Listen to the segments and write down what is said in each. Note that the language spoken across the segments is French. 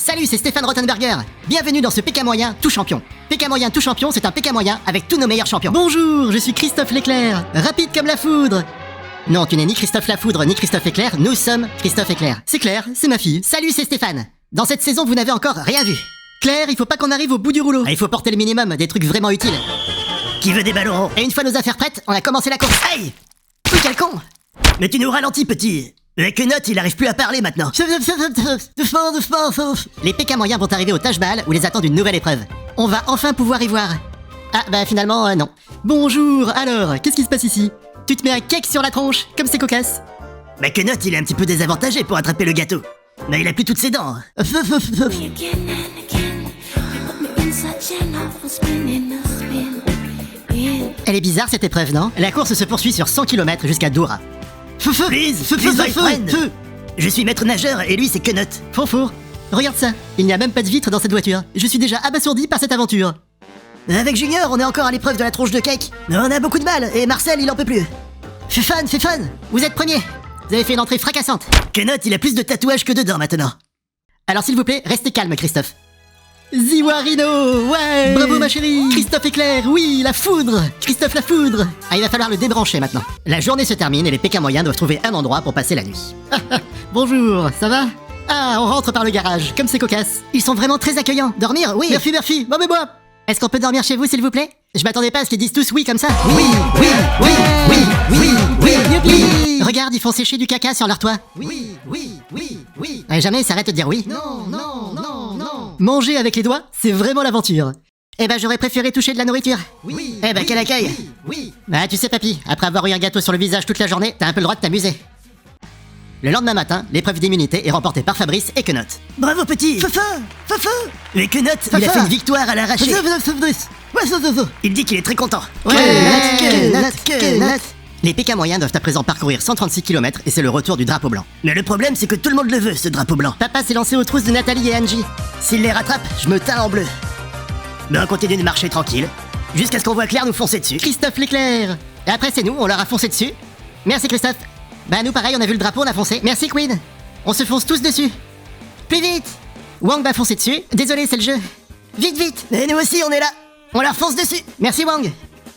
Salut, c'est Stéphane Rothenberger. Bienvenue dans ce PK moyen tout champion. PK moyen tout champion, c'est un PK moyen avec tous nos meilleurs champions. Bonjour, je suis Christophe Leclerc, rapide comme la foudre. Non, tu n'es ni Christophe Lafoudre ni Christophe Éclair, nous sommes Christophe Éclair. C'est Claire, c'est ma fille. Salut, c'est Stéphane. Dans cette saison, vous n'avez encore rien vu. Claire, il faut pas qu'on arrive au bout du rouleau. Il faut porter le minimum, des trucs vraiment utiles. Qui veut des ballons? Et une fois nos affaires prêtes, on a commencé la course. Aïe! Oui, quel con! Mais tu nous ralentis, petit. Le Quenotte, il arrive plus à parler maintenant. Les PK moyens vont arriver au Taj Mahal où les attend une nouvelle épreuve. On va enfin pouvoir y voir. Ah, bah finalement, non. Bonjour, alors, qu'est-ce qui se passe ici? Tu te mets un cake sur la tronche, comme c'est cocasse. Mais Quenotte, il est un petit peu désavantagé pour attraper le gâteau. Mais il a plus toutes ses dents. Elle est bizarre cette épreuve, non? La course se poursuit sur 100 km jusqu'à Doura. Please, my friend. Je suis maître nageur et lui c'est Quenotte. Fourfour, regarde ça, il n'y a même pas de vitre dans cette voiture. Je suis déjà abasourdi par cette aventure. Avec Junior, on est encore à l'épreuve de la tronche de cake. On a beaucoup de mal et Marcel il en peut plus. Fais fun, vous êtes premier. Vous avez fait une entrée fracassante. Quenotte, il a plus de tatouages que de dents maintenant. Alors s'il vous plaît, restez calme Christophe. Ziwarino, ouais. Bravo ma chérie. Christophe Éclair, oui, la foudre. Christophe la foudre. Ah, il va falloir le débrancher maintenant. La journée se termine et les PK moyens doivent trouver un endroit pour passer la nuit. Bonjour, ça va? Ah, on rentre par le garage, comme c'est cocasse. Ils sont vraiment très accueillants. Dormir? Oui. Merci, bon mais moi. Est-ce qu'on peut dormir chez vous s'il vous plaît? Je m'attendais pas à ce qu'ils disent tous oui comme ça. Oui. Regarde, ils font sécher du caca sur leur toit. Oui. Et jamais ils s'arrêtent de dire oui. Non. Manger avec les doigts, c'est vraiment l'aventure. Eh ben j'aurais préféré toucher de la nourriture. Eh ben quel accueil. Bah tu sais papy, après avoir eu un gâteau sur le visage toute la journée, t'as un peu le droit de t'amuser. Le lendemain matin, l'épreuve d'immunité est remportée par Fabrice et Quenotte. Bravo petit. Feu. Mais Quenotte, il a fait une victoire à l'arraché. Il dit qu'il est très content. Quenotte. Les PK moyens doivent à présent parcourir 136 km et c'est le retour du drapeau blanc. Mais le problème c'est que tout le monde le veut ce drapeau blanc. Papa s'est lancé aux trousses de Nathalie et Angie. S'il les rattrape, je me teins en bleu. Mais on continue de marcher tranquille, jusqu'à ce qu'on voit Claire nous foncer dessus. Christophe Leclerc. Et après c'est nous, on leur a foncé dessus. Merci Christophe. Bah nous pareil, on a vu le drapeau, on a foncé. Merci Queen. On se fonce tous dessus. Plus vite. Wang va foncer dessus. Désolé, c'est le jeu. Vite. Et nous aussi, on est là. On leur fonce dessus. Merci Wang.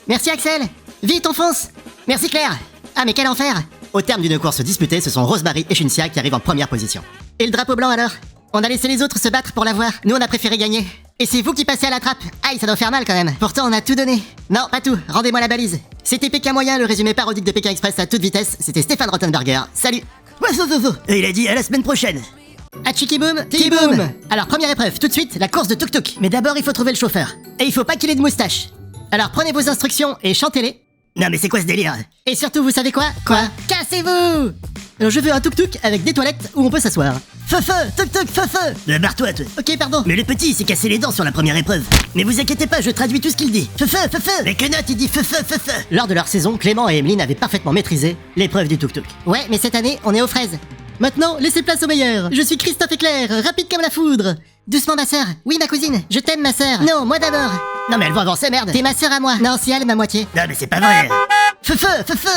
Merci Axel. Vite, on fonce. Merci Claire. Ah mais quel enfer. Au terme d'une course disputée, ce sont Rosemary et Shuncia qui arrivent en première position. Et le drapeau blanc alors? On a laissé les autres se battre pour l'avoir. Nous on a préféré gagner. Et c'est vous qui passez à la trappe. Aïe, ça doit faire mal quand même. Pourtant on a tout donné. Non, pas tout. Rendez-moi la balise. C'était PK moyen, le résumé parodique de PK Express à toute vitesse. C'était Stéphane Rothenberger. Salut. Et il a dit à la semaine prochaine. Atchiki boum, ti boum. Alors première épreuve, tout de suite, la course de tuk-tuk. Mais d'abord il faut trouver le chauffeur. Et il faut pas qu'il ait de moustache. Alors prenez vos instructions et chantez-les. Non mais c'est quoi ce délire? Et surtout, vous savez quoi? Cassez-vous! Alors je veux un tuk-tuk avec des toilettes où on peut s'asseoir. Feu, tuk-tuk. Barre-toi, toi. Ok, pardon. Mais le petit, il s'est cassé les dents sur la première épreuve. Mais vous inquiétez pas, je traduis tout ce qu'il dit. Feu. Mais Quenotte, il dit feu. Lors de leur saison, Clément et Emeline avaient parfaitement maîtrisé l'épreuve du tuk-tuk. Ouais, mais cette année, on est aux fraises. Maintenant, laissez place au meilleur. Je suis Christophe Éclair, rapide comme la foudre. Doucement ma sœur. Oui ma cousine. Je t'aime ma sœur. Non, moi d'abord. Non mais elle va avancer, merde. T'es ma sœur à moi. Non, si elle est ma moitié. Non mais c'est pas vrai. Feu.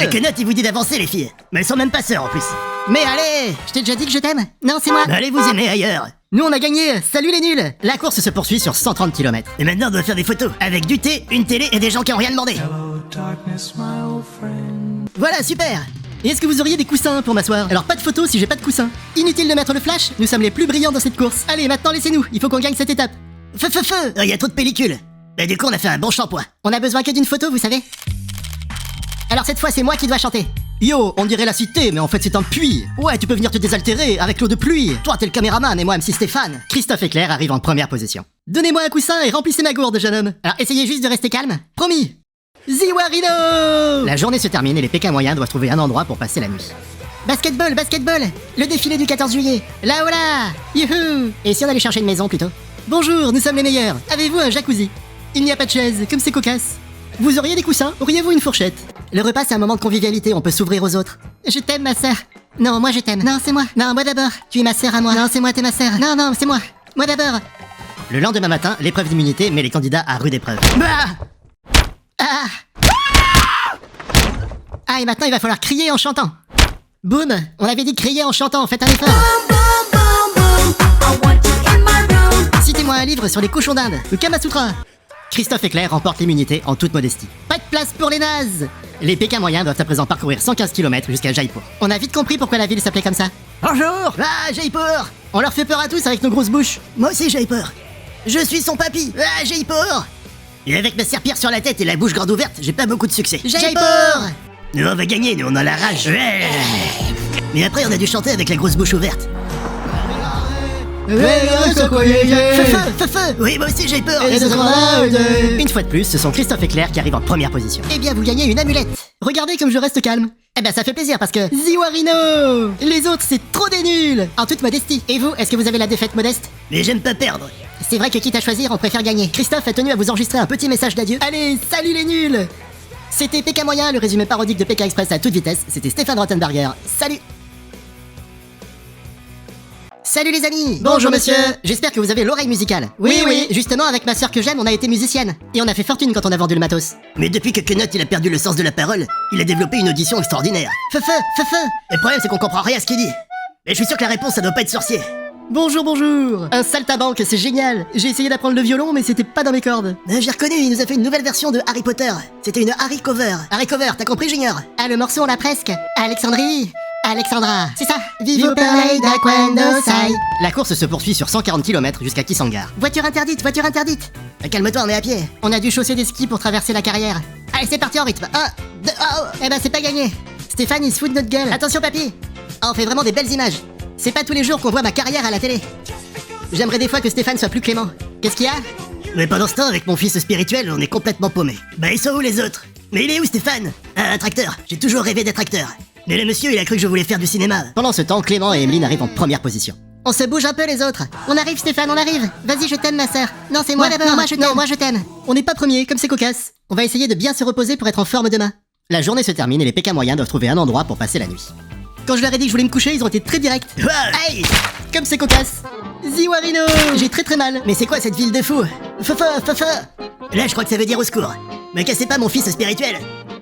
Mais Quenotte il vous dit d'avancer les filles. Mais elles sont même pas sœurs en plus. Mais allez. Je t'ai déjà dit que je t'aime. Non, c'est moi. Allez vous aimer ailleurs. Nous on a gagné. Salut les nuls. La course se poursuit sur 130 km. Et maintenant on doit faire des photos. Avec du thé, une télé et des gens qui ont rien demandé. Voilà, super. Et est-ce que vous auriez des coussins pour m'asseoir? Alors pas de photos si j'ai pas de coussins. Inutile de mettre le flash, nous sommes les plus brillants dans cette course. Allez, maintenant laissez-nous, il faut qu'on gagne cette étape. Feu. Il y a trop de pellicules. Et du coup on a fait un bon shampoing. On a besoin que d'une photo, vous savez. Alors cette fois c'est moi qui dois chanter. Yo, on dirait la cité, mais en fait c'est un puits. Ouais, tu peux venir te désaltérer avec l'eau de pluie. Toi t'es le caméraman et moi MC Stéphane. Christophe Éclair arrive en première position. Donnez-moi un coussin et remplissez ma gourde, jeune homme. Alors essayez juste de rester calme. Promis. Ziwarino. La journée se termine et les PK moyens doivent trouver un endroit pour passer la nuit. Basketball. Le défilé du 14 juillet. Là. Youhou. Et si on allait chercher une maison plutôt? Bonjour, nous sommes les meilleurs. Avez-vous un jacuzzi? Il n'y a pas de chaise, comme c'est cocasse. Vous auriez des coussins? Auriez-vous une fourchette? Le repas c'est un moment de convivialité, on peut s'ouvrir aux autres. Je t'aime ma sœur. Non, moi je t'aime. Non, c'est moi. Non, moi d'abord. Tu es ma sœur à moi. Non, c'est moi, t'es ma sœur. Non, c'est moi. Moi d'abord. Le lendemain matin, l'épreuve d'immunité met les candidats à rude épreuve. Ah, et maintenant il va falloir crier en chantant. Boum, on avait dit crier en chantant, faites un effort. Boom, boom, boom, boom. I want you in my room. livre sur les cochons d'Inde, le Kama Sutra. Christophe et Claire remportent l'immunité en toute modestie. Pas de place pour les nazes. Les Pékins moyens doivent à présent parcourir 115 km jusqu'à Jaipur. On a vite compris pourquoi la ville s'appelait comme ça. Bonjour. Ah, Jaipur. On leur fait peur à tous avec nos grosses bouches. Moi aussi j'ai peur. Je suis son papy. Ah, Jaipur. Et avec ma serpillère sur la tête et la bouche grande ouverte, j'ai pas beaucoup de succès. Jaipur. Nous on va gagner, nous on a la rage. Mais après on a dû chanter avec la grosse bouche ouverte. Feu. Oui, moi aussi j'ai peur. Une fois de plus, ce sont Christophe et Claire qui arrivent en première position. Eh bien, vous gagnez une amulette. Regardez comme je reste calme. Eh ben, ça fait plaisir parce que... Ziwarino. Les autres, c'est trop des nuls. En toute modestie. Et vous, est-ce que vous avez la défaite modeste? Mais j'aime pas perdre. C'est vrai que quitte à choisir, on préfère gagner. Christophe a tenu à vous enregistrer un petit message d'adieu. Allez, salut les nuls. C'était Pékin Moyen, le résumé parodique de Pékin Express à toute vitesse. C'était Stéphane Rottenberger. Salut. Salut les amis. Bonjour monsieur. J'espère que vous avez l'oreille musicale. Oui. Justement, avec ma sœur que j'aime, on a été musicienne. Et on a fait fortune quand on a vendu le matos. Mais depuis que Knut il a perdu le sens de la parole, il a développé une audition extraordinaire. Feu. Le problème c'est qu'on comprend rien à ce qu'il dit. Mais je suis sûr que la réponse ça doit pas être sorcier. Bonjour. Un saltabanque, c'est génial. J'ai essayé d'apprendre le violon mais c'était pas dans mes cordes. J'ai reconnu, il nous a fait une nouvelle version de Harry Potter. C'était une Harry Cover. Harry Cover, t'as compris Junior? Ah le morceau on l'a presque. Alexandra, c'est ça. Vivo per lei da quando sai. La course se poursuit sur 140 km jusqu'à Kissangar. Voiture interdite. Calme-toi, on est à pied. On a dû chausser des skis pour traverser la carrière. Allez, c'est parti en rythme. 1, 2, oh. Eh ben, c'est pas gagné. Stéphane, il se fout de notre gueule. Attention, papy. Oh, on fait vraiment des belles images. C'est pas tous les jours qu'on voit ma carrière à la télé. J'aimerais des fois que Stéphane soit plus clément. Qu'est-ce qu'il y a? Mais pendant ce temps, avec mon fils spirituel, on est complètement paumé. Bah, ils sont où les autres? Mais il est où, Stéphane? Un tracteur. J'ai toujours rêvé d'être acteur. Mais le monsieur, il a cru que je voulais faire du cinéma. Pendant ce temps, Clément et Emeline arrivent en première position. On se bouge un peu les autres. On arrive Stéphane, on arrive. Vas-y, je t'aime ma sœur. Non, c'est moi d'abord. Non, moi je t'aime. On n'est pas premier, comme c'est cocasse. On va essayer de bien se reposer pour être en forme demain. La journée se termine et les Pékins moyens doivent trouver un endroit pour passer la nuit. Quand je leur ai dit que je voulais me coucher, ils ont été très directs. Aïe, comme c'est cocasse. Ziwarino. J'ai très mal. Mais c'est quoi cette ville de fou? Feu. Là, je crois que ça veut dire au secours. Me cassez pas mon fils spirituel.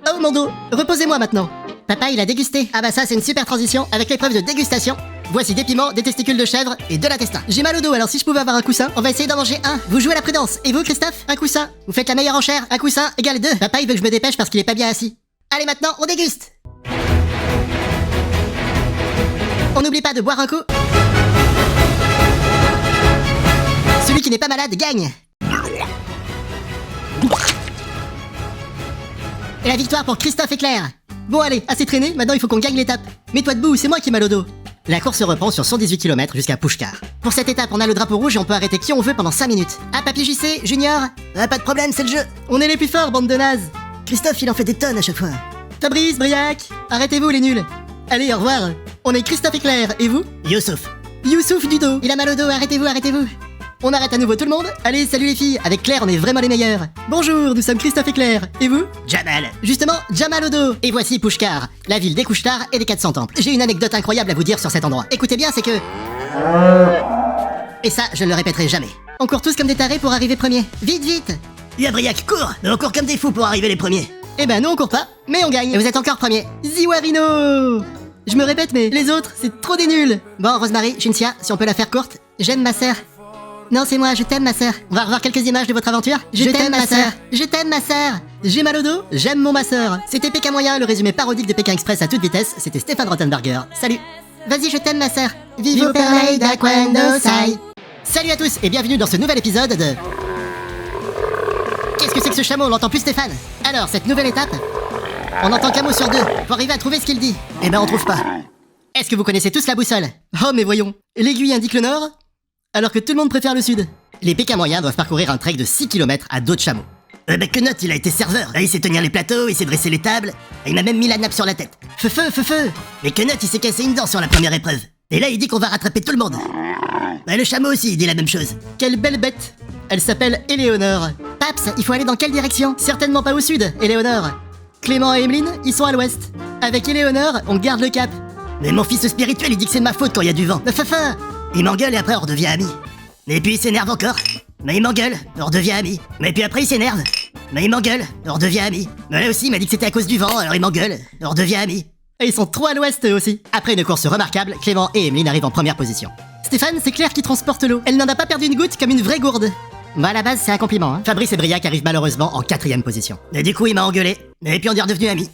Oh mon dos, reposez-moi maintenant. Papa, il a dégusté. Ah bah ça, c'est une super transition avec l'épreuve de dégustation. Voici des piments, des testicules de chèvre et de l'intestin. J'ai mal au dos, alors si je pouvais avoir un coussin, on va essayer d'en manger un. Vous jouez à la prudence. Et vous, Christophe? Un coussin. Vous faites la meilleure enchère. Un coussin égale 2. Papa, il veut que je me dépêche parce qu'il est pas bien assis. Allez, maintenant, on déguste. On n'oublie pas de boire un coup. Celui qui n'est pas malade gagne. Et la victoire pour Christophe et Claire. Bon allez, assez traîné, maintenant il faut qu'on gagne l'étape. Mets-toi debout, c'est moi qui ai mal au dos. La course reprend sur 118 km jusqu'à Pushkar. Pour cette étape, on a le drapeau rouge et on peut arrêter qui on veut pendant 5 minutes. Ah, Papy JC, Junior? Ah, pas de problème, c'est le jeu. On est les plus forts, bande de nazes. Christophe, il en fait des tonnes à chaque fois. Fabrice, Briac, arrêtez-vous les nuls. Allez, au revoir. On est Christophe et Claire, et vous? Youssouf du dos. Il a mal au dos, arrêtez-vous. On arrête à nouveau tout le monde? Allez, salut les filles, avec Claire on est vraiment les meilleurs. Bonjour, nous sommes Christophe et Claire. Et vous? Jamal. Justement, Jamal au dos. Et voici Pushkar, la ville des couche-tard et des 400 temples. J'ai une anecdote incroyable à vous dire sur cet endroit. Écoutez bien, c'est que... Et ça, je ne le répéterai jamais. On court tous comme des tarés pour arriver premier. Vite. Yabriac, cours. Mais on court comme des fous pour arriver les premiers. Eh ben, nous on court pas, mais on gagne. Et vous êtes encore premier. Ziwarino. Je me répète, mais les autres, c'est trop des nuls. Bon, Rosemary, Chinsia, si on peut la faire courte. J'aime ma sœur. Non, c'est moi, je t'aime ma sœur. On va revoir quelques images de votre aventure. Je t'aime ma sœur. J'ai mal au dos, j'aime mon ma sœur. C'était Pékin Moyen, le résumé parodique de Pékin Express à toute vitesse. C'était Stéphane Rottenberger. Salut. Vas-y, je t'aime ma sœur. Vivo per lei da quando sai. Salut à tous et bienvenue dans ce nouvel épisode de... Qu'est-ce que c'est que ce chameau? On l'entend plus Stéphane. Alors, cette nouvelle étape, on entend qu'un mot sur deux pour arriver à trouver ce qu'il dit. Eh ben, on trouve pas. Est-ce que vous connaissez tous la boussole? Oh, mais voyons. L'aiguille indique le nord, alors que tout le monde préfère le sud. Les Pékins moyens doivent parcourir un trek de 6 km à dos de chameau. Knut, il a été serveur. Il sait tenir les plateaux, il sait dresser les tables. Et il m'a même mis la nappe sur la tête. Feu. Mais Knut, il s'est cassé une dent sur la première épreuve. Et là, il dit qu'on va rattraper tout le monde. Bah, le chameau aussi, il dit la même chose. Quelle belle bête. Elle s'appelle Éléonore. Paps, il faut aller dans quelle direction? Certainement pas au sud, Éléonore. Clément et Emeline, ils sont à l'ouest. Avec Éléonore, on garde le cap. Mais mon fils spirituel, il dit que c'est ma faute quand il y a du vent. Feu. Il m'engueule et après on redevient amis. Et puis il s'énerve encore. Mais il m'engueule, on redevient amis. Mais puis après il s'énerve. Mais il m'engueule, on redevient amis. Mais là aussi il m'a dit que c'était à cause du vent, alors il m'engueule, on redevient amis. Et ils sont trop à l'ouest eux aussi. Après une course remarquable, Clément et Emeline arrivent en première position. Stéphane, c'est Claire qui transporte l'eau. Elle n'en a pas perdu une goutte comme une vraie gourde. Bah à la base, c'est un compliment, hein. Fabrice et Briac arrivent malheureusement en 4ème position. Et du coup, il m'a engueulé. Et puis on est redevenus amis.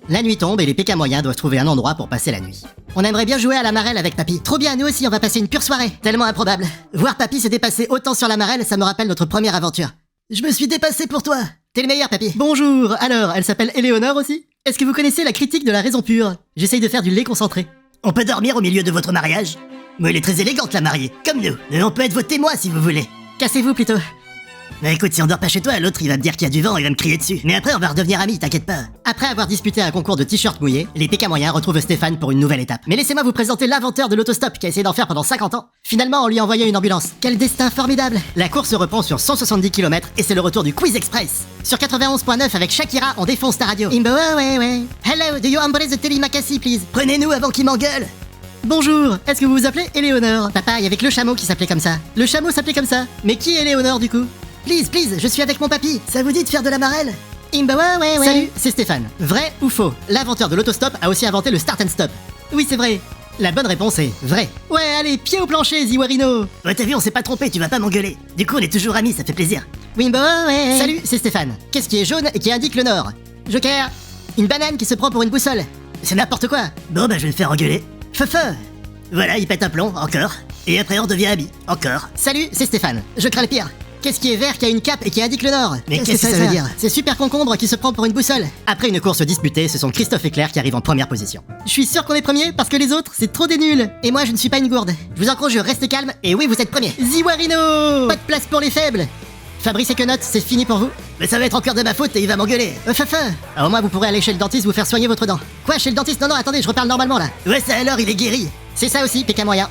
La nuit tombe et les PK moyens doivent trouver un endroit pour passer la nuit. On aimerait bien jouer à la marelle avec Papy. Trop bien, nous aussi, on va passer une pure soirée. Tellement improbable. Voir Papy se dépasser autant sur la marelle, ça me rappelle notre première aventure. Je me suis dépassé pour toi. T'es le meilleur, Papy. Bonjour. Alors, elle s'appelle Éléonore aussi? Est-ce que vous connaissez la critique de la raison pure? J'essaye de faire du lait concentré. On peut dormir au milieu de votre mariage? Moi, elle est très élégante, la mariée. Comme nous. Et on peut être vos témoins si vous voulez. Cassez-vous plutôt. Mais écoute, si on dort pas chez toi, l'autre il va me dire qu'il y a du vent, il va me crier dessus. Mais après on va redevenir amis, t'inquiète pas. Après avoir disputé un concours de t-shirts mouillés, les PK moyens retrouvent Stéphane pour une nouvelle étape. Mais laissez-moi vous présenter l'inventeur de l'autostop qui a essayé d'en faire pendant 50 ans. Finalement, on lui a envoyé une ambulance. Quel destin formidable. La course se reprend sur 170 km et c'est le retour du Quiz Express. Sur 91.9 avec Shakira, on défonce ta radio. Imbo, ouais. Hello, do you embrace the Telemacassi, please? Prenez-nous avant qu'il m'engueule. Bonjour, est-ce que vous vous appelez Éléonore? Papa, il y avait que le chameau qui s'appelait comme ça. Le chameau s'appelait comme ça. Mais qui est Éléonore du coup? Please, je suis avec mon papy. Ça vous dit de faire de la marelle? Ouais. Salut, c'est Stéphane. Vrai ou faux? L'inventeur de l'autostop a aussi inventé le start and stop. Oui, c'est vrai. La bonne réponse est vrai. Ouais, allez, pied au plancher, Ziwarino. Ouais, t'as vu, on s'est pas trompé, tu vas pas m'engueuler. Du coup, on est toujours amis, ça fait plaisir. Ouais. Salut, c'est Stéphane. Qu'est-ce qui est jaune et qui indique le nord? Joker. Une banane qui se prend pour une boussole. C'est n'importe quoi. Bon, bah, je vais me faire engueuler. Feu. Voilà, il pète un plomb, encore. Et après, on devient amis, encore. Salut, c'est Stéphane. Je crains le pire. Qu'est-ce qui est vert, qui a une cape et qui indique le nord? Mais qu'est-ce que ça veut dire? C'est Super Concombre qui se prend pour une boussole. Après une course disputée, ce sont Christophe et Claire qui arrivent en première position. Je suis sûr qu'on est premier parce que les autres, c'est trop des nuls. Et moi, je ne suis pas une gourde. Je vous en conjure, restez calme et oui, vous êtes premier. Ziwarino. Pas de place pour les faibles. Fabrice et Quenotte, c'est fini pour vous? Mais ça va être encore de ma faute et il va m'engueuler. Au moins, vous pourrez aller chez le dentiste vous faire soigner votre dent. Quoi, chez le dentiste? Non, attendez, je reparle normalement là. Ouais, ça alors, il est guéri. C'est ça aussi, PK moyen.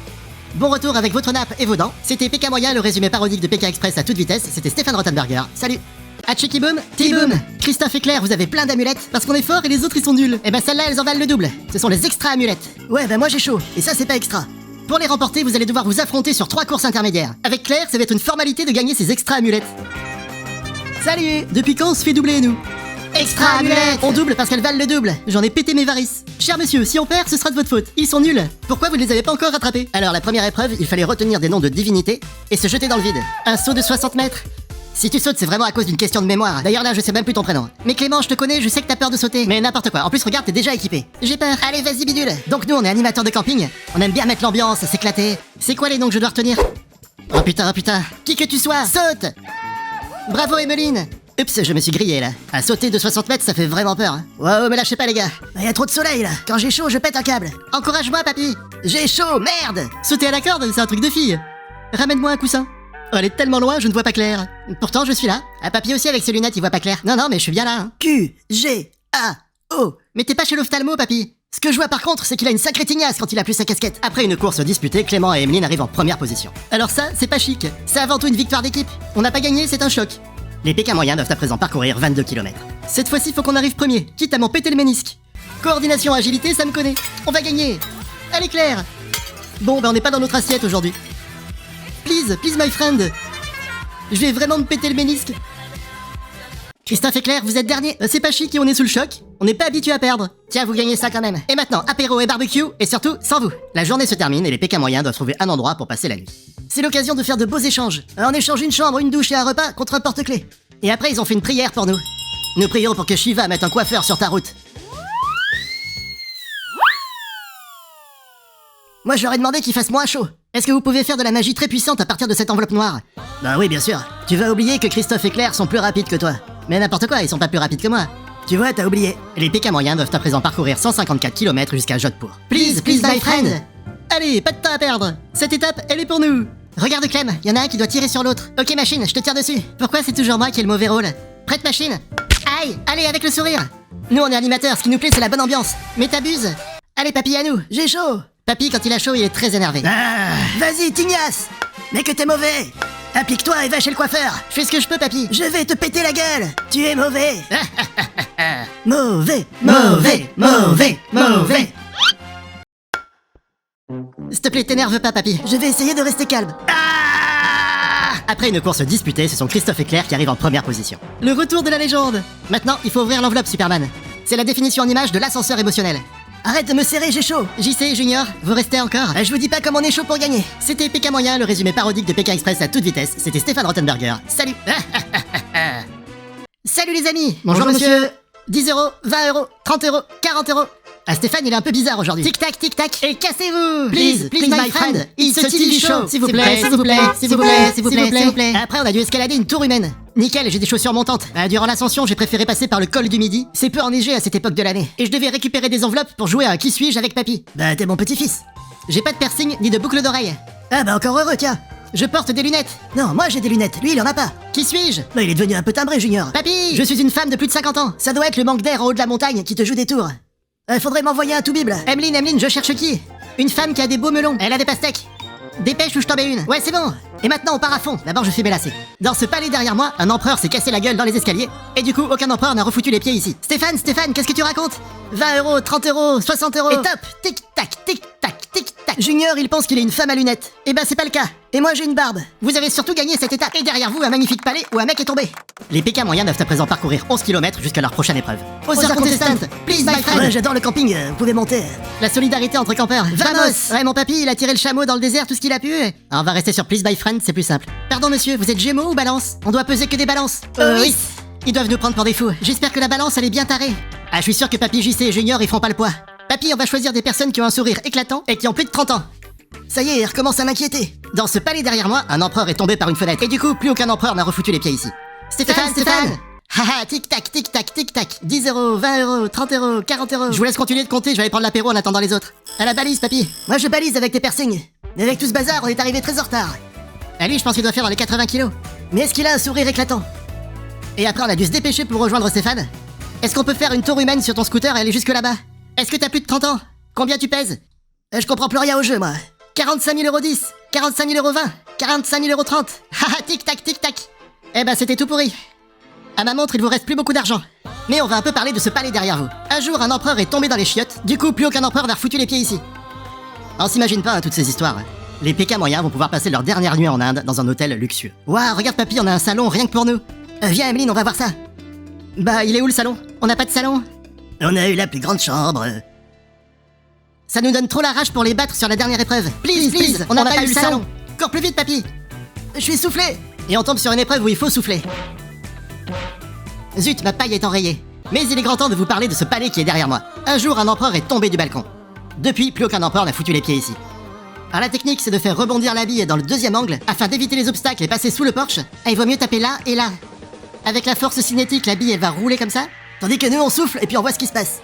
Bon retour avec votre nappe et vos dents. C'était PK moyen, le résumé parodique de PK Express à toute vitesse. C'était Stéphane Rottenberger. Salut. Hatchiki boom, T-boom. Christophe et Claire, vous avez plein d'amulettes parce qu'on est fort et les autres ils sont nuls. Et ben celles-là, elles en valent le double. Ce sont les extra amulettes. Ouais, ben moi j'ai chaud. Et ça, c'est pas extra. Pour les remporter, vous allez devoir vous affronter sur 3 courses intermédiaires. Avec Claire, ça va être une formalité de gagner ces extra amulettes. Salut. Depuis quand on se fait doubler, nous? Extra amulettes. On double parce qu'elles valent le double. J'en ai pété mes varices. Cher monsieur, si on perd, ce sera de votre faute. Ils sont nuls. Pourquoi vous ne les avez pas encore rattrapés? Alors la première épreuve, il fallait retenir des noms de divinités et se jeter dans le vide. Un saut de 60 mètres. Si tu sautes, c'est vraiment à cause d'une question de mémoire. D'ailleurs là, je sais même plus ton prénom. Mais Clément, je te connais, je sais que t'as peur de sauter. Mais n'importe quoi. En plus, regarde, t'es déjà équipé. J'ai peur. Allez, vas-y bidule. Donc nous, on est animateurs de camping. On aime bien mettre l'ambiance, s'éclater. C'est quoi les noms que je dois retenir? Oh putain. Qui que tu sois, saute. Bravo Emeline. Oups, je me suis grillé là. À sauter de 60 mètres, ça fait vraiment peur. Hein. Wow, me lâchez pas les gars. Y a trop de soleil là. Quand j'ai chaud, je pète un câble. Encourage-moi, papy. J'ai chaud, merde. Sauter à la corde, c'est un truc de fille. Ramène-moi un coussin. Oh, elle est tellement loin, je ne vois pas clair. Pourtant, je suis là. Ah, papy aussi avec ses lunettes, il voit pas clair. Non, mais je suis bien là. Hein. Q-G-A-O. Mais t'es pas chez l'ophtalmo, papy. Ce que je vois par contre, c'est qu'il a une sacrée tignasse quand il a plus sa casquette. Après une course disputée, Clément et Emeline arrivent en première position. Alors ça, c'est pas chic. C'est avant tout une victoire d'équipe. On n'a pas gagné, c'est un choc. Les PK moyens doivent à présent parcourir 22 km. Cette fois-ci, faut qu'on arrive premier, quitte à m'en péter le ménisque. Coordination, agilité, ça me connaît. On va gagner. Allez Claire. Bon, ben on n'est pas dans notre assiette aujourd'hui. Please my friend. Je vais vraiment me péter le ménisque. Christophe et Claire, vous êtes derniers. C'est pas chic et on est sous le choc. On n'est pas habitué à perdre. Tiens, vous gagnez ça quand même. Et maintenant, apéro et barbecue, et surtout, sans vous. La journée se termine et les PK moyens doivent trouver un endroit pour passer la nuit. C'est l'occasion de faire de beaux échanges. On échange une chambre, une douche et un repas contre un porte-clés. Et après, ils ont fait une prière pour nous. Nous prions pour que Shiva mette un coiffeur sur ta route. Moi, j'aurais demandé qu'il fasse moins chaud. Est-ce que vous pouvez faire de la magie très puissante à partir de cette enveloppe noire? Bah oui, bien sûr. Tu vas oublier que Christophe et Claire sont plus rapides que toi. Mais n'importe quoi, ils sont pas plus rapides que moi. Tu vois, t'as oublié. Les PK moyens doivent à présent parcourir 154 km jusqu'à Jodhpur. Please my friend. Allez, pas de temps à perdre. Cette étape, elle est pour nous. Regarde Clem, y en a un qui doit tirer sur l'autre. Ok machine, je te tire dessus. Pourquoi c'est toujours moi qui ai le mauvais rôle? Prête machine. Aïe, allez avec le sourire. Nous on est animateurs, ce qui nous plaît c'est la bonne ambiance. Mais t'abuses. Allez papy à nous, j'ai chaud. Papy quand il a chaud il est très énervé. Ah, vas-y tignasse. Mais que t'es mauvais. Applique-toi et va chez le coiffeur. Je fais ce que je peux papy. Je vais te péter la gueule. Tu es mauvais. Mauvais. S'il te plaît, t'énerve pas, papy. Je vais essayer de rester calme. Après une course disputée, ce sont Christophe et Claire qui arrivent en première position. Le retour de la légende. Maintenant, il faut ouvrir l'enveloppe, Superman. C'est la définition en image de l'ascenseur émotionnel. Arrête de me serrer, j'ai chaud. JC, Junior, vous restez encore? Je vous dis pas comme on est chaud pour gagner. C'était PK Moyen, le résumé parodique de PK Express à toute vitesse. C'était Stéphane Rottenberger. Salut. Salut les amis. Bonjour monsieur. 10 euros, 20 euros, 30 euros, 40 euros. Ah Stéphane, il est un peu bizarre aujourd'hui. Tic tac, tic tac. Et cassez-vous. Please, my friend. It's a TV show. S'il vous plaît, s'il vous plaît, s'il vous plaît, s'il vous plaît, s'il vous plaît. Après, on a dû escalader une tour humaine. Nickel, j'ai des chaussures montantes. Durant l'ascension, j'ai préféré passer par le col du Midi. C'est peu enneigé à cette époque de l'année. Et je devais récupérer des enveloppes pour jouer à Qui suis-je avec papy. Bah, t'es mon petit-fils. J'ai pas de piercing ni de boucle d'oreille. Ah bah encore heureux, tiens. Je porte des lunettes. Non, moi j'ai des lunettes, lui il en a pas. Qui suis-je? Bah il est devenu un peu timbré, Junior. Papy, je suis une femme de plus de 50 ans. Ça doit être le manque d'air en haut de la montagne qui te joue des tours. Faudrait m'envoyer un tout bible. Emeline, je cherche qui? Une femme qui a des beaux melons. Elle a des pastèques. Dépêche ou je t'en mets une. Ouais, c'est bon. Et maintenant on part à fond. D'abord je fais mes lacets. Dans ce palais derrière moi, un empereur s'est cassé la gueule dans les escaliers. Et du coup, aucun empereur n'a refoutu les pieds ici. Stéphane, qu'est-ce que tu racontes? 20 euros, 30 euros, 60 euros. Et top. Tic tac, tic tac, tic tac. Junior, il pense qu'il est une femme à lunettes. Eh ben c'est pas le cas. Et moi j'ai une barbe. Vous avez surtout gagné cette étape. Et derrière vous, un magnifique palais où un mec est tombé. Les PK moyens doivent à présent parcourir 11 km jusqu'à leur prochaine épreuve. Other contestant, please my friend. Ouais, j'adore le camping, vous pouvez monter. La solidarité entre campeurs. Vamos. Ouais, mon papy, il a tiré le chameau dans le désert tout ce qu'il a pu. Alors, on va rester sur please my friend, c'est plus simple. Pardon monsieur, vous êtes Gémeaux ou Balance? On doit peser que des balances. Oui. Ils doivent nous prendre pour des fous. J'espère que la balance elle est bien tarée. Ah, je suis sûr que papy, JC et Junior ils feront pas le poids. Papy, on va choisir des personnes qui ont un sourire éclatant et qui ont plus de 30 ans. Ça y est, il recommence à m'inquiéter. Dans ce palais derrière moi, un empereur est tombé par une fenêtre. Et du coup, plus aucun empereur n'a refoutu les pieds ici. Stéphane. Haha, tic tac, tic tac, tic tac. 10 euros, 20 euros, 30 euros, 40 euros. Je vous laisse continuer de compter, je vais aller prendre l'apéro en attendant les autres. À la balise, papy. Moi je balise avec tes piercings. Mais avec tout ce bazar, on est arrivé très en retard. Ah lui, je pense qu'il doit faire dans les 80 kilos. Mais est-ce qu'il a un sourire éclatant? Et après, on a dû se dépêcher pour rejoindre Stéphane. Est-ce qu'on peut faire une tour humaine sur ton scooter et aller jusque là-bas? Est-ce que t'as plus de 30 ans? Combien tu pèses? Je comprends plus rien au jeu, moi. 45 000 euros 10, 45 000 euros 20, 45 000 euros 30. Haha, tic tac, tic tac. Eh ben, c'était tout pourri. À ma montre, il vous reste plus beaucoup d'argent. Mais on va un peu parler de ce palais derrière vous. Un jour, un empereur est tombé dans les chiottes. Du coup, plus aucun empereur n'a refoutu les pieds ici. On s'imagine pas toutes ces histoires. Les PK moyens vont pouvoir passer leur dernière nuit en Inde dans un hôtel luxueux. Waouh, regarde papy, on a un salon rien que pour nous. Viens Emeline, on va voir ça. Bah, il est où le salon? On n'a pas de salon? On a eu la plus grande chambre. Ça nous donne trop la rage pour les battre sur la dernière épreuve. Please, on n'a pas eu le salon. Encore plus vite papy. Je suis soufflé. Et on tombe sur une épreuve où il faut souffler. Zut, ma paille est enrayée. Mais il est grand temps de vous parler de ce palais qui est derrière moi. Un jour, un empereur est tombé du balcon. Depuis, plus aucun empereur n'a foutu les pieds ici. Alors la technique, c'est de faire rebondir la bille dans le deuxième angle afin d'éviter les obstacles et passer sous le porche. Et il vaut mieux taper là et là. Avec la force cinétique, la bille, elle va rouler comme ça. Tandis que nous, on souffle et puis on voit ce qui se passe.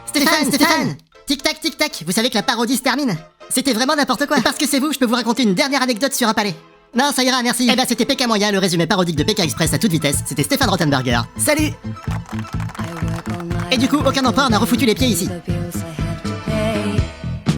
Stéphane. Tic tac, tic tac. Vous savez que la parodie se termine? C'était vraiment n'importe quoi. Parce que c'est vous, je peux vous raconter une dernière anecdote sur un palais. Non, ça ira, merci. Eh ben, c'était PK Moyen, le résumé parodique de PK Express à toute vitesse. C'était Stéphane Rottenberger. Salut. Et du coup, aucun empereur n'a refoutu les pieds ici.